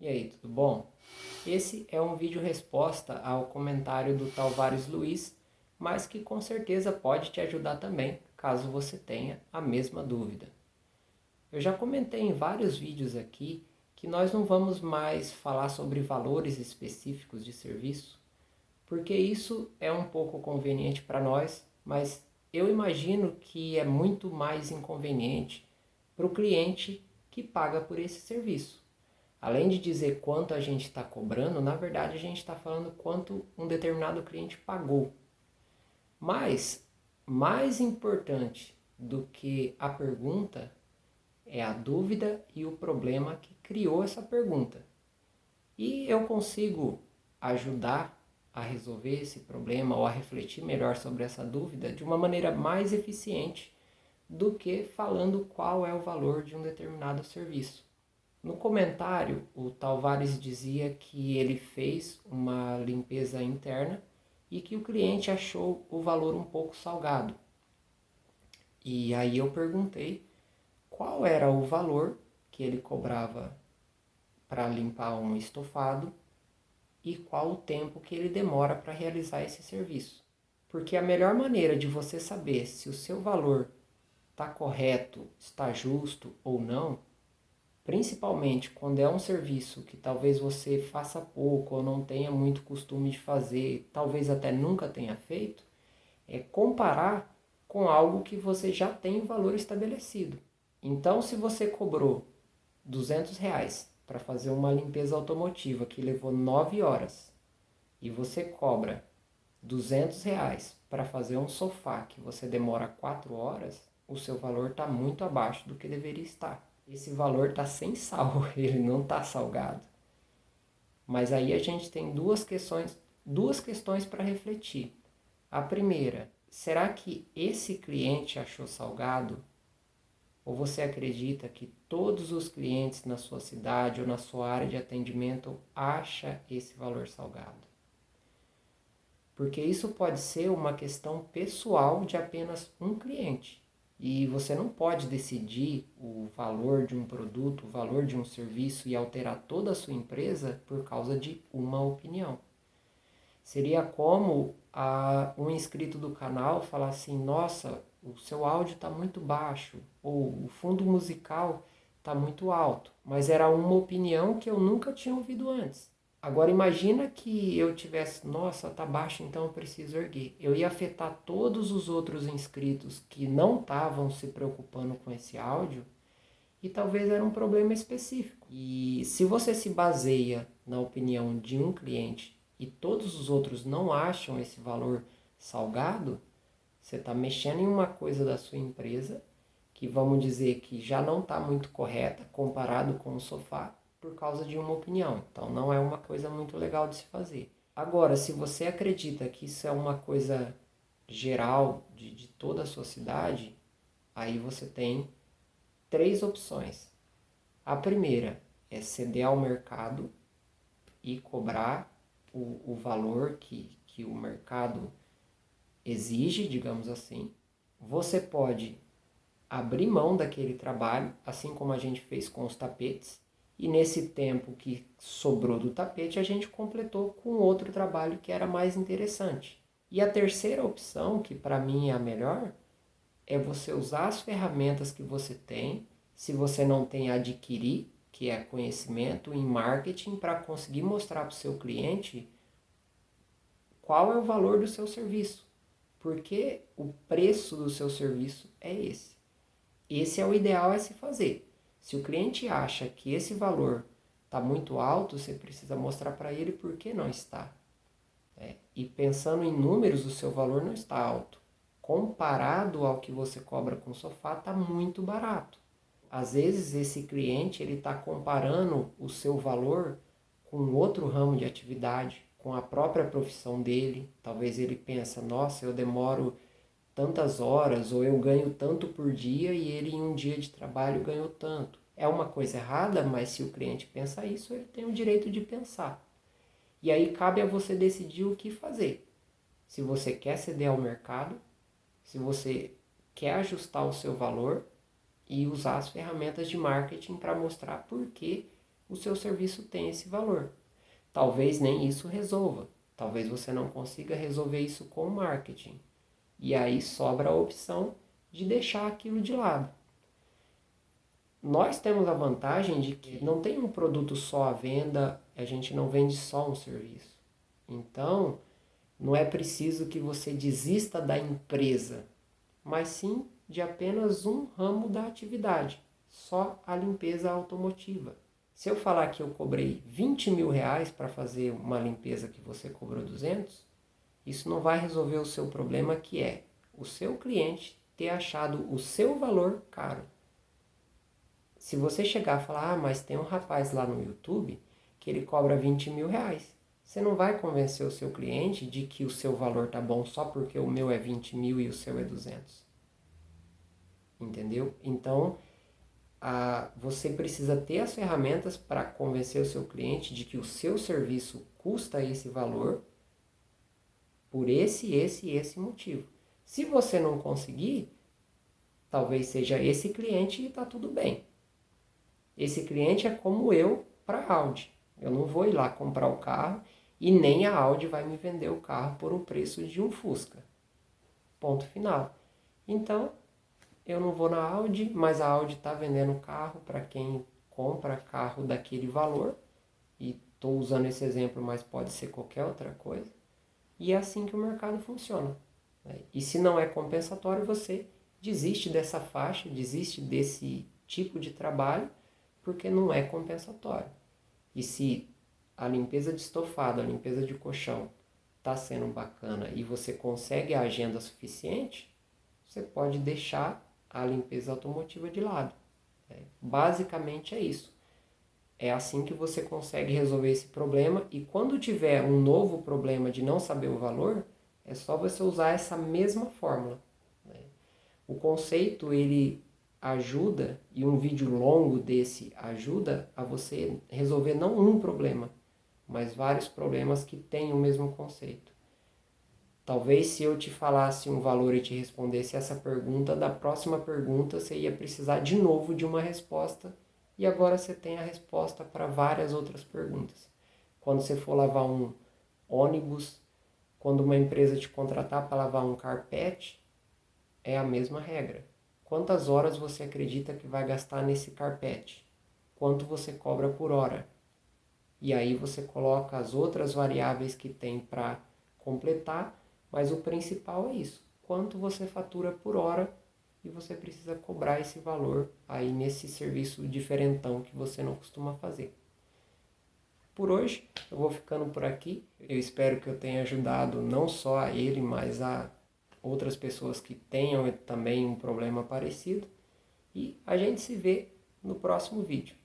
E aí, tudo bom? Esse é um vídeo resposta ao comentário do Talvares Luiz, mas que com certeza pode te ajudar também, caso você tenha a mesma dúvida. Eu já comentei em vários vídeos aqui que nós não vamos mais falar sobre valores específicos de serviço, porque isso é um pouco conveniente para nós, mas eu imagino que é muito mais inconveniente para o cliente que paga por esse serviço. Além de dizer quanto a gente está cobrando, na verdade a gente está falando quanto um determinado cliente pagou. Mas, mais importante do que a pergunta é a dúvida e o problema que criou essa pergunta. E eu consigo ajudar a resolver esse problema ou a refletir melhor sobre essa dúvida de uma maneira mais eficiente do que falando qual é o valor de um determinado serviço. No comentário, o Talvares dizia que ele fez uma limpeza interna e que o cliente achou o valor um pouco salgado. E aí eu perguntei qual era o valor que ele cobrava para limpar um estofado e qual o tempo que ele demora para realizar esse serviço. Porque a melhor maneira de você saber se o seu valor está correto, está justo ou não, principalmente quando é um serviço que talvez você faça pouco ou não tenha muito costume de fazer, talvez até nunca tenha feito, é comparar com algo que você já tem o valor estabelecido. Então, se você cobrou R$ 200 para fazer uma limpeza automotiva que levou 9 horas e você cobra R$ 200 para fazer um sofá que você demora 4 horas, o seu valor está muito abaixo do que deveria estar. Esse valor está sem sal, ele não está salgado. Mas aí a gente tem duas questões para refletir. A primeira, será que esse cliente achou salgado? Ou você acredita que todos os clientes na sua cidade ou na sua área de atendimento acham esse valor salgado? Porque isso pode ser uma questão pessoal de apenas um cliente. E você não pode decidir o valor de um produto, o valor de um serviço e alterar toda a sua empresa por causa de uma opinião. Seria como um inscrito do canal falar assim: nossa, o seu áudio está muito baixo, ou o fundo musical está muito alto. Mas era uma opinião que eu nunca tinha ouvido antes. Agora imagina que eu tivesse, nossa, tá baixo, então eu preciso erguer. Eu ia afetar todos os outros inscritos que não estavam se preocupando com esse áudio e talvez era um problema específico. E se você se baseia na opinião de um cliente e todos os outros não acham esse valor salgado, você está mexendo em uma coisa da sua empresa que vamos dizer que já não está muito correta comparado com o sofá por causa de uma opinião. Então não é uma coisa muito legal de se fazer. Agora, se você acredita que isso é uma coisa geral de toda a sua cidade, aí você tem três opções. A primeira é ceder ao mercado e cobrar o valor que o mercado exige, digamos assim. Você pode abrir mão daquele trabalho, assim como a gente fez com os tapetes, e nesse tempo que sobrou do tapete, a gente completou com outro trabalho que era mais interessante. E a terceira opção, que para mim é a melhor, é você usar as ferramentas que você tem, se você não tem adquirir, que é conhecimento em marketing, para conseguir mostrar para o seu cliente qual é o valor do seu serviço. Porque o preço do seu serviço é esse. Esse é o ideal a se fazer. Se o cliente acha que esse valor está muito alto, você precisa mostrar para ele por que não está. E pensando em números, o seu valor não está alto. Comparado ao que você cobra com o sofá, está muito barato. Às vezes esse cliente está comparando o seu valor com outro ramo de atividade, com a própria profissão dele. Talvez ele pense, nossa, eu demoro tantas horas, ou eu ganho tanto por dia e ele em um dia de trabalho ganhou tanto. É uma coisa errada, mas se o cliente pensa isso, ele tem o direito de pensar. E aí cabe a você decidir o que fazer. Se você quer ceder ao mercado, se você quer ajustar o seu valor e usar as ferramentas de marketing para mostrar por que o seu serviço tem esse valor. Talvez nem isso resolva. Talvez você não consiga resolver isso com o marketing. E aí sobra a opção de deixar aquilo de lado. Nós temos a vantagem de que não tem um produto só à venda, a gente não vende só um serviço. Então, não é preciso que você desista da empresa, mas sim de apenas um ramo da atividade, só a limpeza automotiva. Se eu falar que eu cobrei 20 mil reais para fazer uma limpeza que você cobrou 200, isso não vai resolver o seu problema, que é o seu cliente ter achado o seu valor caro. Se você chegar e falar, mas tem um rapaz lá no YouTube que ele cobra 20 mil reais. Você não vai convencer o seu cliente de que o seu valor tá bom só porque o meu é 20 mil e o seu é 200. Entendeu? Então, você precisa ter as ferramentas para convencer o seu cliente de que o seu serviço custa esse valor por esse motivo. Se você não conseguir, talvez seja esse cliente e está tudo bem. Esse cliente é como eu para a Audi. Eu não vou ir lá comprar o carro e nem a Audi vai me vender o carro por um preço de um Fusca. Ponto final. Então, eu não vou na Audi, mas a Audi está vendendo carro para quem compra carro daquele valor. E estou usando esse exemplo, mas pode ser qualquer outra coisa. E é assim que o mercado funciona. E se não é compensatório, você desiste dessa faixa, desiste desse tipo de trabalho, porque não é compensatório. E se a limpeza de estofado, a limpeza de colchão está sendo bacana e você consegue a agenda suficiente, você pode deixar a limpeza automotiva de lado. Basicamente é isso. É assim que você consegue resolver esse problema, e quando tiver um novo problema de não saber o valor, é só você usar essa mesma fórmula. O conceito, ele ajuda, e um vídeo longo desse ajuda a você resolver não um problema, mas vários problemas que têm o mesmo conceito. Talvez se eu te falasse um valor e te respondesse essa pergunta, da próxima pergunta você ia precisar de novo de uma resposta, e agora você tem a resposta para várias outras perguntas. Quando você for lavar um ônibus, quando uma empresa te contratar para lavar um carpete, é a mesma regra. Quantas horas você acredita que vai gastar nesse carpete? Quanto você cobra por hora? E aí você coloca as outras variáveis que tem para completar, mas o principal é isso. Quanto você fatura por hora, e você precisa cobrar esse valor aí nesse serviço diferentão que você não costuma fazer. Por hoje, eu vou ficando por aqui. Eu espero que eu tenha ajudado não só a ele, mas a outras pessoas que tenham também um problema parecido. E a gente se vê no próximo vídeo.